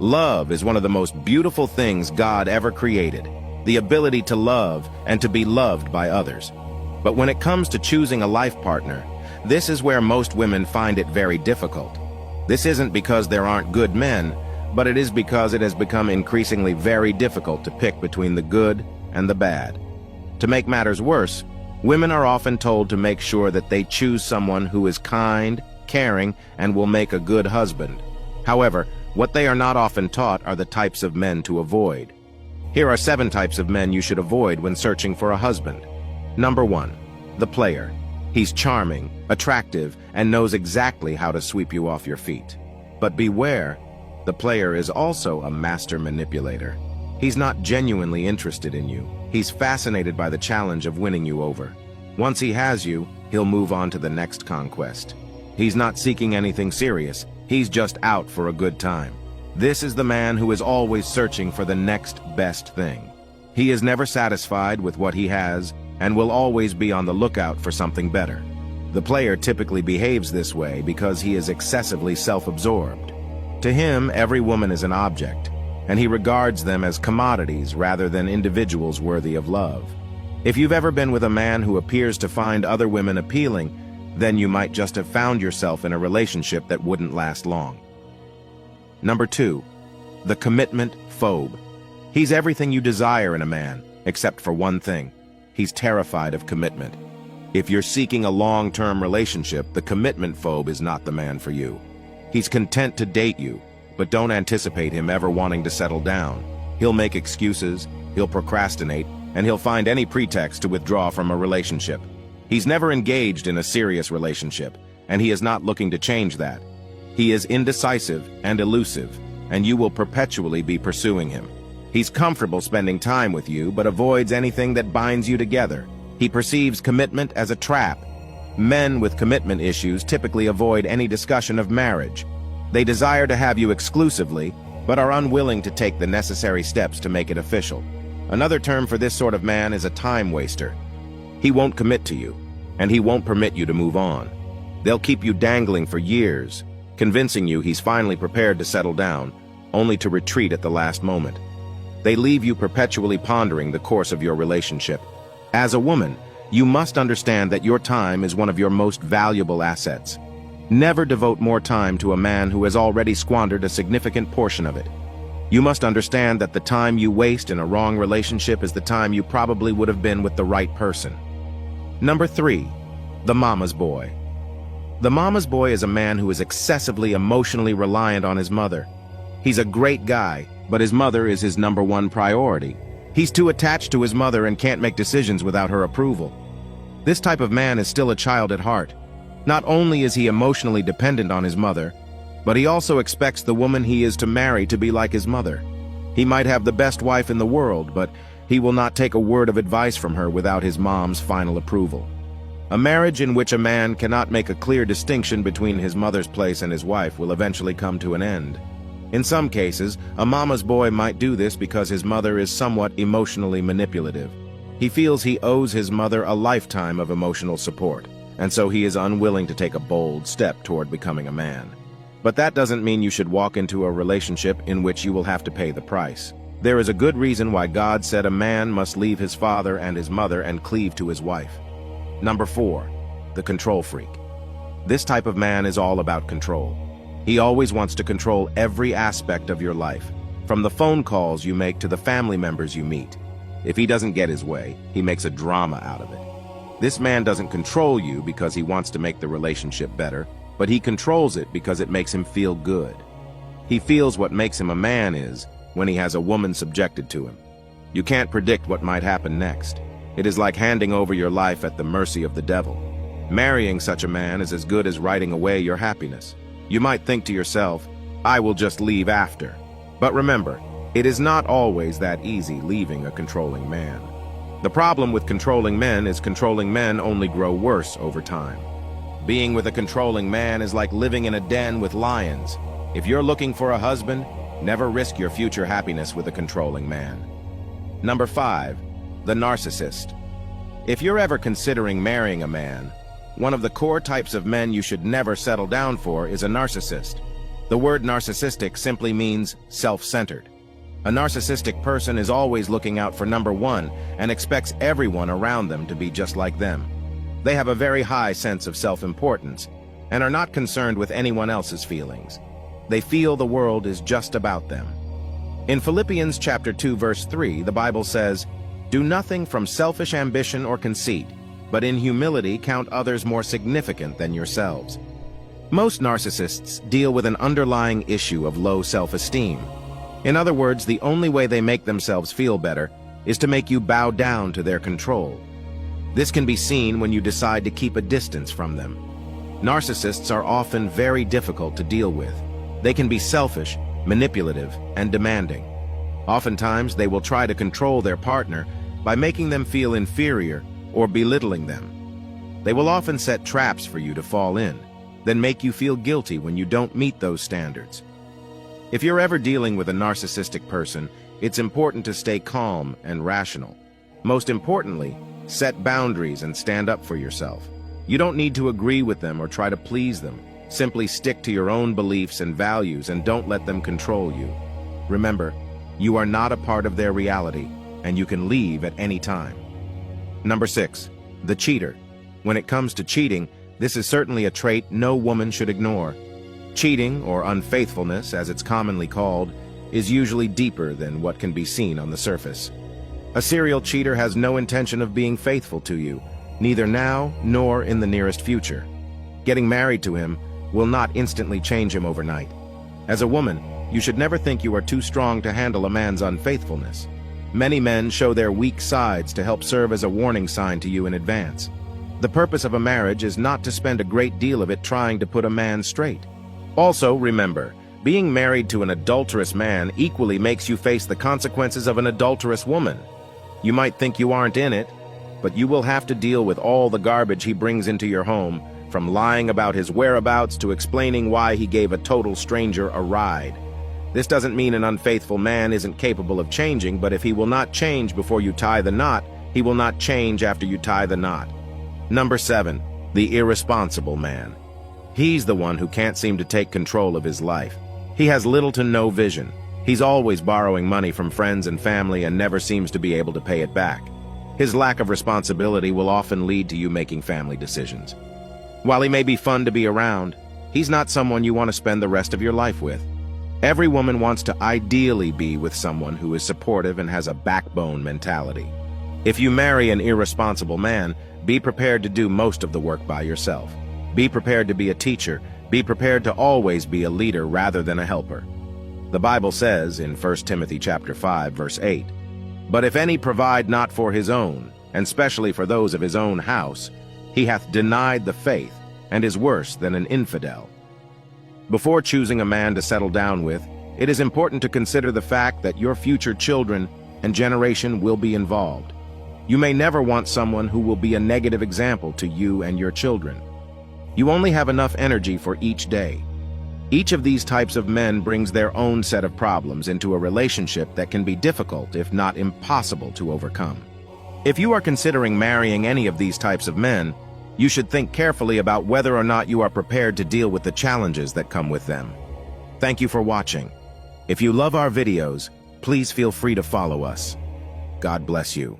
Love is one of the most beautiful things God ever created, the ability to love and to be loved by others. But when it comes to choosing a life partner, this is where most women find it very difficult. This isn't because there aren't good men, but it is because it has become increasingly very difficult to pick between the good and the bad. To make matters worse, women are often told to make sure that they choose someone who is kind, caring, and will make a good husband. However, what they are not often taught are the types of men to avoid. Here are 7 types of men you should avoid when searching for a husband. Number 1. The player. He's charming, attractive, and knows exactly how to sweep you off your feet. But beware, the player is also a master manipulator. He's not genuinely interested in you. He's fascinated by the challenge of winning you over. Once he has you, he'll move on to the next conquest. He's not seeking anything serious. He's just out for a good time. This is the man who is always searching for the next best thing. He is never satisfied with what he has and will always be on the lookout for something better. The player typically behaves this way because he is excessively self-absorbed. To him, every woman is an object, and he regards them as commodities rather than individuals worthy of love. If you've ever been with a man who appears to find other women appealing, then you might just have found yourself in a relationship that wouldn't last long. Number 2. The commitment phobe. He's everything you desire in a man, except for one thing. He's terrified of commitment. If you're seeking a long-term relationship, the commitment phobe is not the man for you. He's content to date you, but don't anticipate him ever wanting to settle down. He'll make excuses, he'll procrastinate, and he'll find any pretext to withdraw from a relationship. He's never engaged in a serious relationship, and he is not looking to change that. He is indecisive and elusive, and you will perpetually be pursuing him. He's comfortable spending time with you, but avoids anything that binds you together. He perceives commitment as a trap. Men with commitment issues typically avoid any discussion of marriage. They desire to have you exclusively, but are unwilling to take the necessary steps to make it official. Another term for this sort of man is a time waster. He won't commit to you, and he won't permit you to move on. They'll keep you dangling for years, convincing you he's finally prepared to settle down, only to retreat at the last moment. They leave you perpetually pondering the course of your relationship. As a woman, you must understand that your time is one of your most valuable assets. Never devote more time to a man who has already squandered a significant portion of it. You must understand that the time you waste in a wrong relationship is the time you probably would have been with the right person. Number 3. The mama's boy. The mama's boy is a man who is excessively emotionally reliant on his mother. He's a great guy, but his mother is his number 1 priority. He's too attached to his mother and can't make decisions without her approval. This type of man is still a child at heart. Not only is he emotionally dependent on his mother, but he also expects the woman he is to marry to be like his mother. He might have the best wife in the world, but he will not take a word of advice from her without his mom's final approval. A marriage in which a man cannot make a clear distinction between his mother's place and his wife will eventually come to an end. In some cases, a mama's boy might do this because his mother is somewhat emotionally manipulative. He feels he owes his mother a lifetime of emotional support, and so he is unwilling to take a bold step toward becoming a man. But that doesn't mean you should walk into a relationship in which you will have to pay the price. There is a good reason why God said a man must leave his father and his mother and cleave to his wife. Number 4. The control freak. This type of man is all about control. He always wants to control every aspect of your life, from the phone calls you make to the family members you meet. If he doesn't get his way, he makes a drama out of it. This man doesn't control you because he wants to make the relationship better, but he controls it because it makes him feel good. He feels what makes him a man is when he has a woman subjected to him. You can't predict what might happen next. It is like handing over your life at the mercy of the devil. Marrying such a man is as good as writing away your happiness. You might think to yourself, I will just leave after. But remember, it is not always that easy leaving a controlling man. The problem with controlling men is controlling men only grow worse over time. Being with a controlling man is like living in a den with lions. If you're looking for a husband, never risk your future happiness with a controlling man. Number 5. The narcissist. If you're ever considering marrying a man, one of the core types of men you should never settle down for is a narcissist. The word narcissistic simply means self-centered. A narcissistic person is always looking out for number one and expects everyone around them to be just like them. They have a very high sense of self-importance and are not concerned with anyone else's feelings. They feel the world is just about them. In Philippians chapter 2, verse 3, the Bible says, "Do nothing from selfish ambition or conceit, but in humility count others more significant than yourselves." Most narcissists deal with an underlying issue of low self-esteem. In other words, the only way they make themselves feel better is to make you bow down to their control. This can be seen when you decide to keep a distance from them. Narcissists are often very difficult to deal with. They can be selfish, manipulative, and demanding. Oftentimes, they will try to control their partner by making them feel inferior or belittling them. They will often set traps for you to fall in, then make you feel guilty when you don't meet those standards. If you're ever dealing with a narcissistic person, it's important to stay calm and rational. Most importantly, set boundaries and stand up for yourself. You don't need to agree with them or try to please them. Simply stick to your own beliefs and values and don't let them control you. Remember, you are not a part of their reality, and you can leave at any time. Number 6, the cheater. When it comes to cheating, this is certainly a trait no woman should ignore. Cheating, or unfaithfulness as it's commonly called, is usually deeper than what can be seen on the surface. A serial cheater has no intention of being faithful to you, neither now nor in the nearest future. Getting married to him will not instantly change him overnight. As a woman, you should never think you are too strong to handle a man's unfaithfulness. Many men show their weak sides to help serve as a warning sign to you in advance. The purpose of a marriage is not to spend a great deal of it trying to put a man straight. Also, remember, being married to an adulterous man equally makes you face the consequences of an adulterous woman. You might think you aren't in it, but you will have to deal with all the garbage he brings into your home, from lying about his whereabouts to explaining why he gave a total stranger a ride. This doesn't mean an unfaithful man isn't capable of changing, but if he will not change before you tie the knot, he will not change after you tie the knot. Number 7, the irresponsible man. He's the one who can't seem to take control of his life. He has little to no vision. He's always borrowing money from friends and family and never seems to be able to pay it back. His lack of responsibility will often lead to you making family decisions. While he may be fun to be around, he's not someone you want to spend the rest of your life with. Every woman wants to ideally be with someone who is supportive and has a backbone mentality. If you marry an irresponsible man, be prepared to do most of the work by yourself. Be prepared to be a teacher. Be prepared to always be a leader rather than a helper. The Bible says in 1 Timothy chapter 5, verse 8, "But if any provide not for his own, and specially for those of his own house, he hath denied the faith, and is worse than an infidel." Before choosing a man to settle down with, it is important to consider the fact that your future children and generation will be involved. You may never want someone who will be a negative example to you and your children. You only have enough energy for each day. Each of these types of men brings their own set of problems into a relationship that can be difficult, if not impossible, to overcome. If you are considering marrying any of these types of men, you should think carefully about whether or not you are prepared to deal with the challenges that come with them. Thank you for watching. If you love our videos, please feel free to follow us. God bless you.